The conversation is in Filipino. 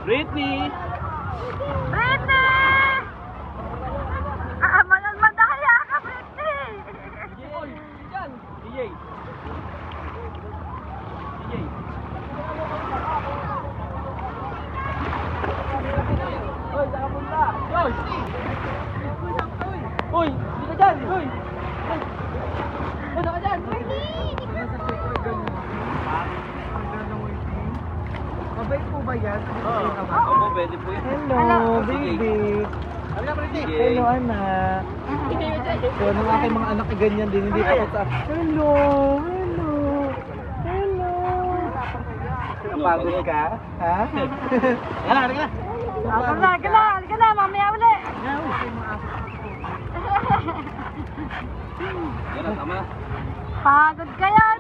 Britney! Britney! Madaya ka, Britney! Oy, dyan! DJ! DJ! Oy, saka punta! Yoy! Uy! Hindi ka dyan! Uy! Uy, saka dyan! Mabait po ba yan? Oo, pwede po yun. Hello, baby. Halika, Britney! Hello, anak. So, nung aking mga anak ay ganyan din, hindi takot sa... Hello, hello, hello. Napagod ka? Ha? Halika na! Halika na, mamaya uli. Yun ang tama. Pagod ka yan,